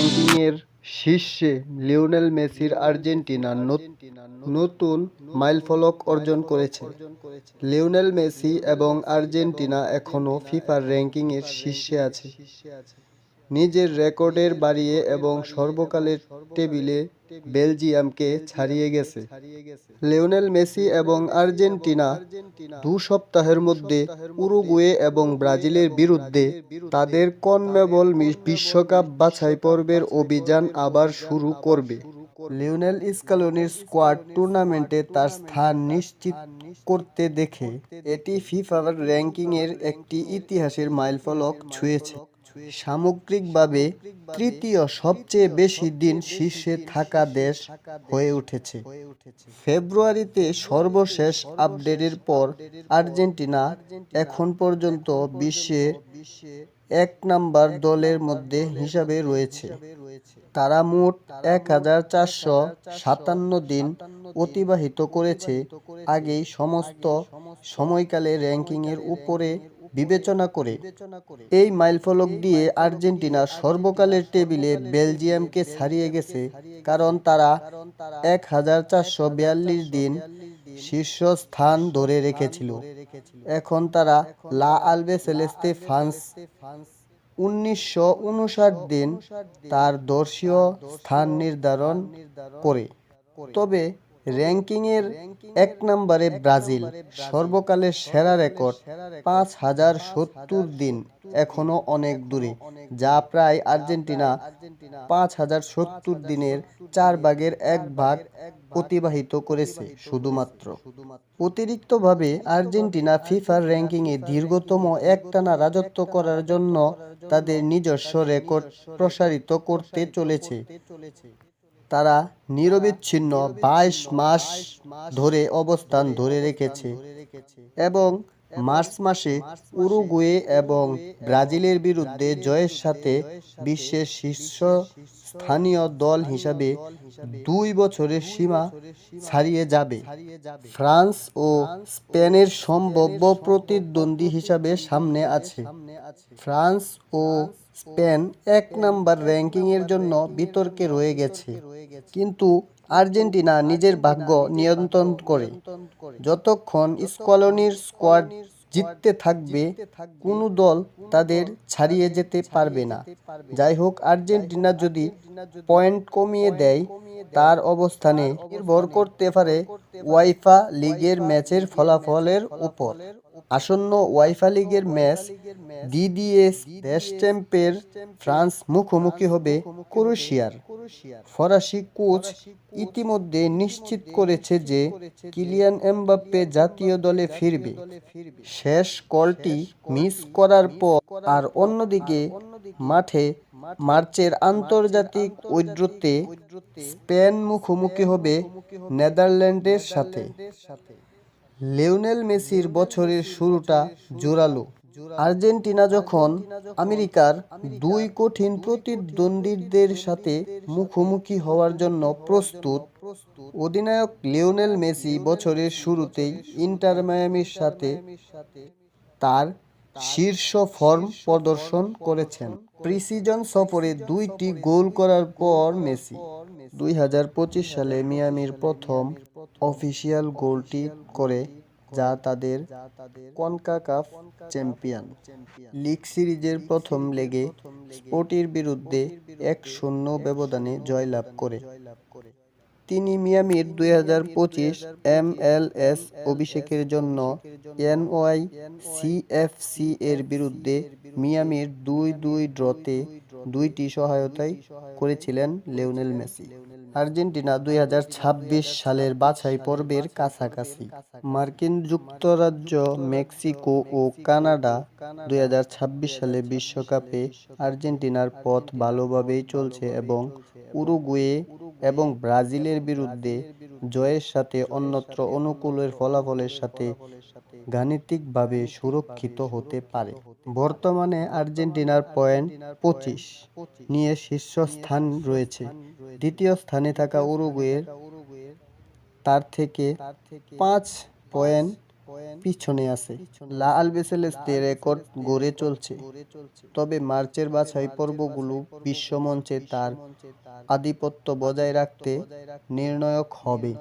র্যাঙ্কিংয়ের শীর্ষে লিওনেল মেসির আর্জেন্টিনা নতুন মাইলফলক অর্জন করেছে। লিওনেল মেসি এবং আর্জেন্টিনা এখনও ফিফার র্যাঙ্কিংয়ের শীর্ষে আছে, নিজের রেকর্ডের বাড়িয়ে এবং সর্বকালের টেবিলে বেলজিয়ামকে ছাড়িয়ে গেছে। লিওনেল মেসি এবং আর্জেন্টিনা 2 সপ্তাহের মধ্যে উরুগুয়ে এবং ব্রাজিলের বিরুদ্ধে তাদের কনমেবল বিশ্বকাপ বাছাই পর্বের অভিযান আবার শুরু করবে। লিওনেল স্কালোনির স্কোয়াড টুর্নামেন্টে তার স্থান নিশ্চিত করতে দেখে এটি ফিফার র্যাঙ্কিংয়ের একটি ইতিহাসের মাইলফলক ছুঁয়েছে। সামগ্রিকভাবে তৃতীয় সবচেয়ে বেশি দিন শীর্ষে থাকা দেশ হয়ে উঠেছে। ফেব্রুয়ারিতে সর্বশেষ আপডেটের পর আর্জেন্টিনা এখন পর্যন্ত বিশ্বের 1 নম্বর দলের মধ্যে হিসাবে রয়েছে। তারা মোট 1457 দিন অতিবাহিত করেছে। আগেই সমস্ত সময়কালে র্যাঙ্কিংয়ের উপরে বিবেচনা করে এই মাইলফলক দিয়ে আর্জেন্টিনা সর্বকালের টেবিলে বেলজিয়ামকে ছাড়িয়ে গেছে, কারণ তারা 1442 দিন শীর্ষস্থান ধরে রেখেছিল। এখন তারা লা আলবিসেলেস্তে ফ্রান্স 1959 দিন তার দর্শীয় স্থান নির্ধারণ করে। তবে র্যাঙ্কিংয়ের 1 নম্বরে ব্রাজিল, সর্বকালের সেরা রেকর্ড 5070 দিন এখনও অনেক দূরে, যা প্রায় আর্জেন্টিনা 5070 দিনের 1/4 অতিবাহিত করেছে শুধুমাত্র। অতিরিক্তভাবে আর্জেন্টিনা ফিফার র্যাঙ্কিংয়ে দীর্ঘতম একটানা রাজত্ব করার জন্য তাদের নিজস্ব রেকর্ড প্রসারিত করতে চলেছে। তারা নিরবিচ্ছিন্ন 22 মাস ধরে অবস্থান ধরে রেখেছে এবং মার্চ মাসে উরুগুয়ে এবং ব্রাজিলের বিরুদ্ধে জয়ের সাথে বিশ্বের শীর্ষস্থানীয় দল হিসাবে 2 বছরের সীমা ছাড়িয়ে যাবে। ফ্রান্স ও স্পেনের সম্ভাব্য প্রতিদ্বন্দ্বী হিসাবে সামনে আছে। ফ্রান্স ও স্পেন 1 নম্বর র্যাঙ্কিংয়ের জন্য বিতর্কে রয়ে গেছে, কিন্তু আর্জেন্টিনা নিজের ভাগ্য নিয়ন্ত্রণ করে। যতক্ষণ স্কলোনির স্কোয়াড জিততে থাকবে, কোনো দল তাদের ছাড়িয়ে যেতে পারবে না। যাই হোক, আর্জেন্টিনা যদি পয়েন্ট কমিয়ে দেয়, তার অবস্থানে নির্ভর করতে পারে উয়েফা লিগের ম্যাচের ফলাফলের উপর। আসন্ন উয়েফা লিগের ম্যাচ দিদিয়ের দেশচ্যাম্পের ফ্রান্স মুখোমুখি হবে ক্রোয়েশিয়ার। ফরাসি কোচ ইতিমধ্যে নিশ্চিত করেছে যে কিলিয়ান এমবাপ্পে জাতীয় দলে ফিরবে শেষ কলটি মিস করার পর। আর অন্যদিকে মার্চের আন্তর্জাতিক ঐক্যতে স্পেন মুখোমুখি হবে নেদারল্যান্ডের সাথে। লিওনেল মেসির বছরের শুরুটা জোরালো। আর্জেন্টিনা যখন আমেরিকার 2 কঠিন প্রতিদ্বন্দ্বীদের সাথে মুখোমুখি হওয়ার জন্য প্রস্তুত, অধিনায়ক লিওনেল মেসি বছরের শুরুতেই ইন্টার মায়ামির সাথে তার শীর্ষ ফর্ম প্রদর্শন করেছেন। প্রি-সিজন সফরে 2টি গোল করার পর মেসি 2025 সালে মিয়ামির প্রথম অফিসিয়াল গোলটি করে, যা তাদের কনকাকাফ চ্যাম্পিয়ন লিগ সিরিজের প্রথম লেগে স্পোর্টির বিরুদ্ধে 1-0 ব্যবধানে জয়লাভ করে। তিনি মিয়ামির 2025 MLS অভিষেকের জন্য NYCFC এর বিরুদ্ধে মিয়ামির 2-2 ড্রতে 2টি সহায়তাই করেছিলেন লিওনেল মেসি। আর্জেন্টিনা 2026 সালের বাছাই পর্বের কাছাকাছি। মার্কিন যুক্তরাজ্য, মেক্সিকো ও কানাডা 2026 সালে বিশ্বকাপে আর্জেন্টিনার পথ ভালোভাবেই চলছে এবং উরুগুয়ে এবং ব্রাজিলের বিরুদ্ধে জয়ের সাথে অন্যত্র অনুকূল ফলাফলের সাথে গাণিতিকভাবে সুরক্ষিত হতে পারে। বর্তমানে আর্জেন্টিনার পয়েন্ট 25 নিয়ে শীর্ষস্থান রয়েছে। দ্বিতীয় স্থানে থাকা উরুগুয়ের তার থেকে 5 পয়েন্ট পিছনে আছে। লা আলবিসেলেস্তে রেকর্ড গড়ে চলছে, তবে মার্চের বাছাই পর্বগুলো বিশ্বমঞ্চে তার আধিপত্য বজায় রাখতে নির্ণায়ক হবে।